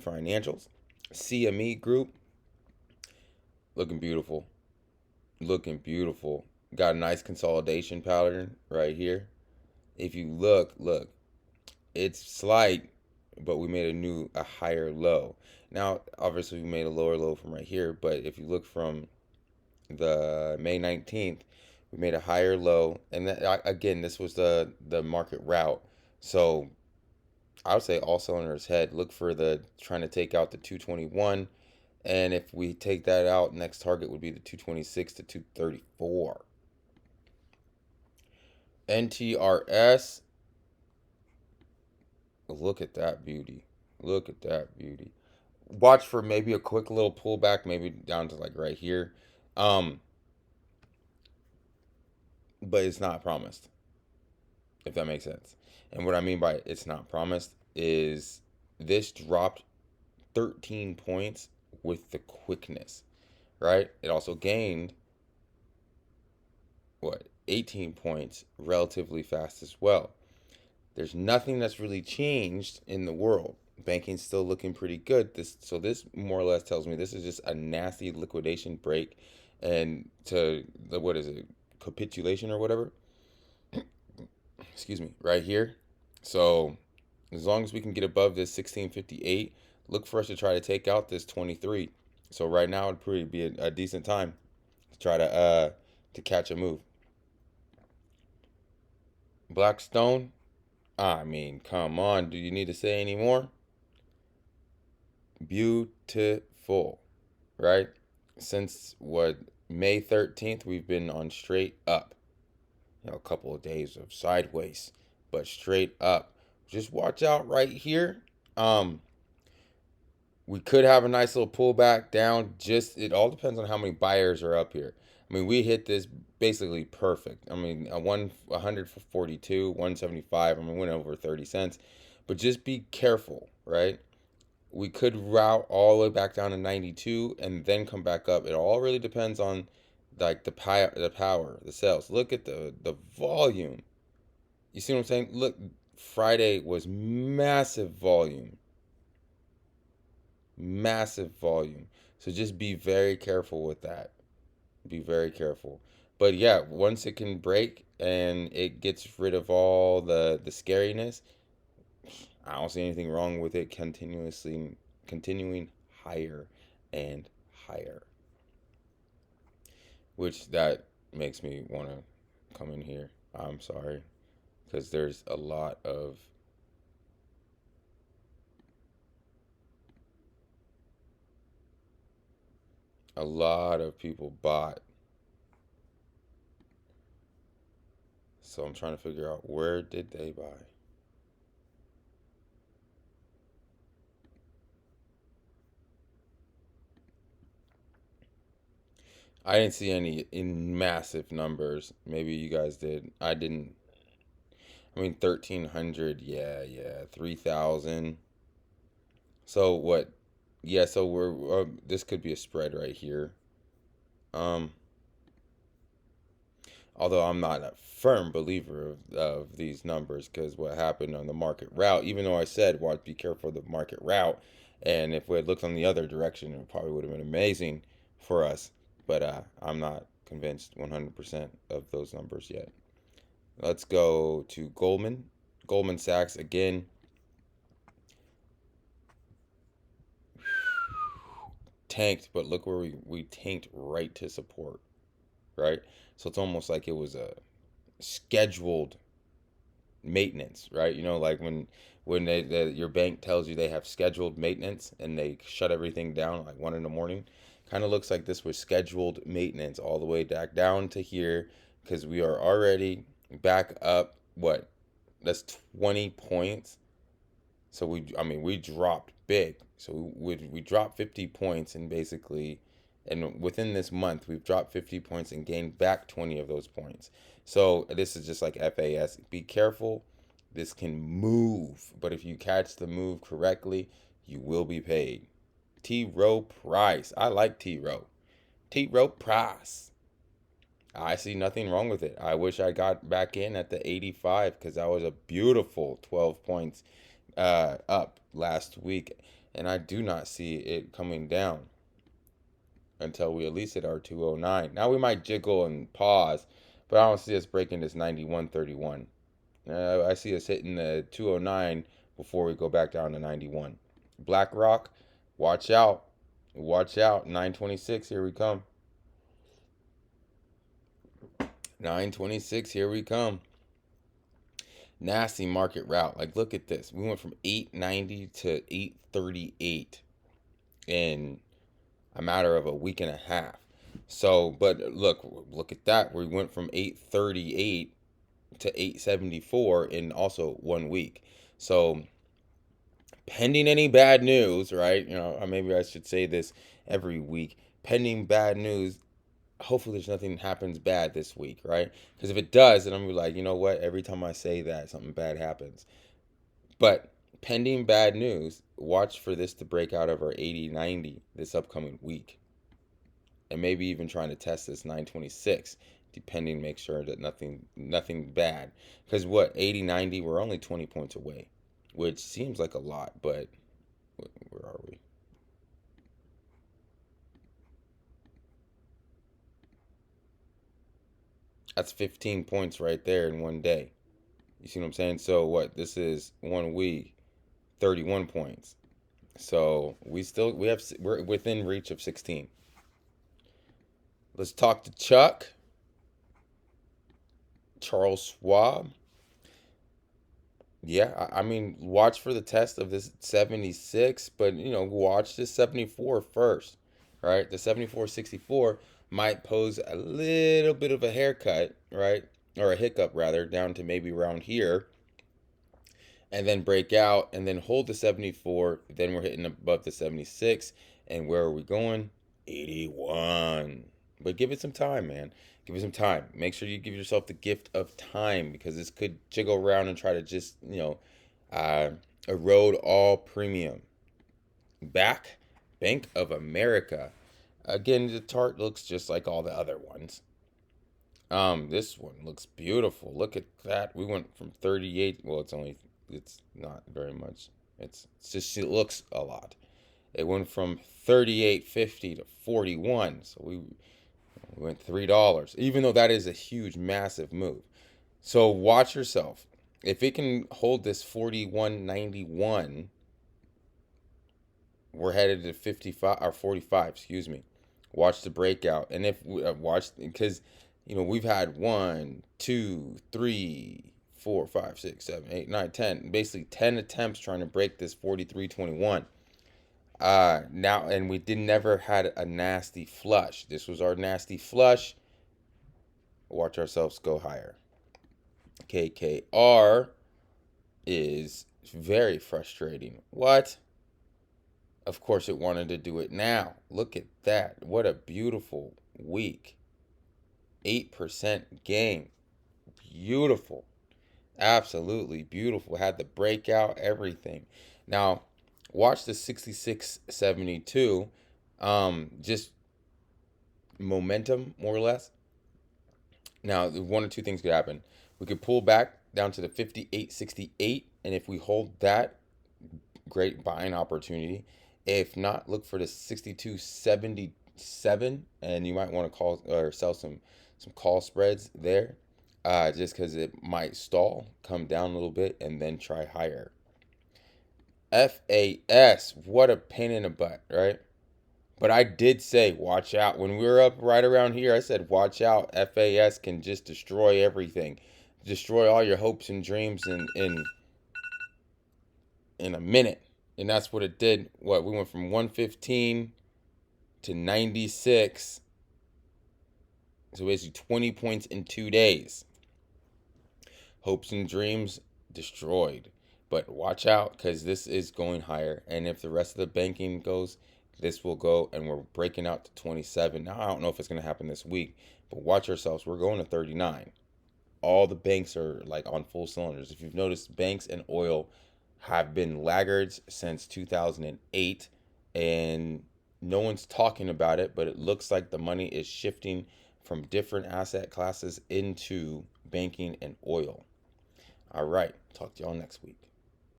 financials. CME group, looking beautiful. Looking beautiful. Got a nice consolidation pattern right here. If you look, it's slight, but we made a higher low. Now, obviously, we made a lower low from right here, but if you look from the May 19th, we made a higher low, and that, again, this was the market route. So I would say all cylinders head. Look for the trying to take out the 221, and if we take that out, next target would be the 226 to 234. NTRS, look at that beauty. Look at that beauty. Watch for maybe a quick little pullback, maybe down to like right here. Um, but it's not promised, if that makes sense. And what I mean by it's not promised is this dropped 13 points with the quickness, right? It also gained what 18 points relatively fast as well. There's nothing that's really changed in the world. Banking's still looking pretty good. This more or less tells me this is just a nasty liquidation break, and to the what is it, capitulation or whatever. Excuse me, right here. So as long as we can get above this 1658, look for us to try to take out this 23. So right now it'd probably be a decent time to try to catch a move. Blackstone, I mean, come on. Do you need to say any more? Beautiful, right? Since what, May 13th, we've been on straight up. A couple of days of sideways, but straight up. Just watch out right here. We could have a nice little pullback down. Just it all depends on how many buyers are up here. I mean, we hit this basically perfect. I mean, 100 for 42, 175. I mean, went over 30 cents. But just be careful, right? We could route all the way back down to 92 and then come back up. It all really depends on like the sales. Look at the volume. You see what I'm saying? Look, Friday was massive volume. Massive volume. So just be very careful with that. Be very careful. But yeah, once it can break and it gets rid of all the scariness, I don't see anything wrong with it continuing higher and higher. Which that makes me want to come in here. I'm sorry, because there's a lot of people bought. So I'm trying to figure out where did they buy. I didn't see any in massive numbers. Maybe you guys did. I didn't. I mean, 1,300. Yeah. 3,000. So what? Yeah. So we're this could be a spread right here. Um, although I'm not a firm believer of these numbers because what happened on the market route. Even though I said, well, be careful of the market route, and if we had looked on the other direction, it probably would have been amazing for us. But I'm not convinced 100% of those numbers yet. Let's go to Goldman Sachs again. Tanked, but look where we tanked right to support, right? So it's almost like it was a scheduled maintenance, right? You know, like when your bank tells you they have scheduled maintenance and they shut everything down like 1 in the morning. Kind of looks like this was scheduled maintenance all the way back down to here because we are already back up. What? That's 20 points. So we dropped big. So we dropped 50 points and basically, and within this month we've dropped 50 points and gained back 20 of those points. So this is just like FAS. Be careful. This can move, but if you catch the move correctly, you will be paid. TROW price. I like TROW. TROW price. I see nothing wrong with it. I wish I got back in at the 85 because that was a beautiful 12 points up last week. and I do not see it coming down until we at least hit our 209. Now we might jiggle and pause, but I don't see us breaking this 91.31. I see us hitting the 209 before we go back down to 91. BlackRock, watch out. Watch out. 926, here we come. 926, here we come. Nasty market route. Like, look at this. We went from 890 to 838 in a matter of a week and a half. So, but look at that. We went from 838 to 874 in also 1 week. So, pending any bad news, right? Maybe I should say this every week. Pending bad news, hopefully there's nothing happens bad this week, right? Because if it does, then I'm gonna be like, you know what? Every time I say that, something bad happens. But pending bad news, watch for this to break out of our 80-90 this upcoming week. And maybe even trying to test this 926, depending, make sure that nothing bad. Because 80-90, we're only 20 points away, which seems like a lot, but where are we? That's 15 points right there in 1 day. You see what I'm saying? So this is 1 week, 31 points. So we're within reach of 16. Let's talk to Charles Schwab. Yeah, I mean, watch for the test of this 76, but watch this 74 first, right? The 74.64 might pose a little bit of a haircut, right? Or a hiccup rather, down to maybe around here, and then break out and then hold the 74. Then we're hitting above the 76. And where are we going? 81. But give it some time, man. Give it some time. Make sure you give yourself the gift of time, because this could jiggle around and try to just, erode all premium. BAC, Bank of America. Again, the chart looks just like all the other ones. This one looks beautiful. Look at that. We went from 38. Well, it's not very much. It looks a lot. It went from 38.50 to 41. So we went $3, even though that is a huge, massive move. So watch yourself. If it can hold this 41.91, we're headed to 55 or 45. Excuse me. Watch the breakout, and if watch, because we've had 1, 2, 3, 4, 5, 6, 7, 8, 9, 10, basically 10 attempts trying to break this 43.21. Now, and we never had a nasty flush. This was our nasty flush. Watch ourselves go higher. KKR is very frustrating. What? Of course it wanted to do it now. Look at that. What a beautiful week. 8% gain. Beautiful. Absolutely beautiful. Had the breakout, everything. Now, watch the 66.72. Just momentum, more or less. Now, one or two things could happen. We could pull back down to the 58.68, and if we hold that, great buying opportunity. If not, look for the 62.77, and you might want to call or sell some call spreads there, just because it might stall, come down a little bit, and then try higher. FAS, what a pain in the butt, right? But I did say, watch out. When we were up right around here, I said, watch out. FAS can just destroy everything. Destroy all your hopes and dreams in a minute. And that's what it did. We went from 115 to 96. So basically 20 points in 2 days. Hopes and dreams destroyed. But watch out, because this is going higher. And if the rest of the banking goes, this will go, and we're breaking out to 27. Now, I don't know if it's going to happen this week, but watch yourselves. We're going to 39. All the banks are like on full cylinders. If you've noticed, banks and oil have been laggards since 2008, and no one's talking about it, but it looks like the money is shifting from different asset classes into banking and oil. All right, talk to y'all next week.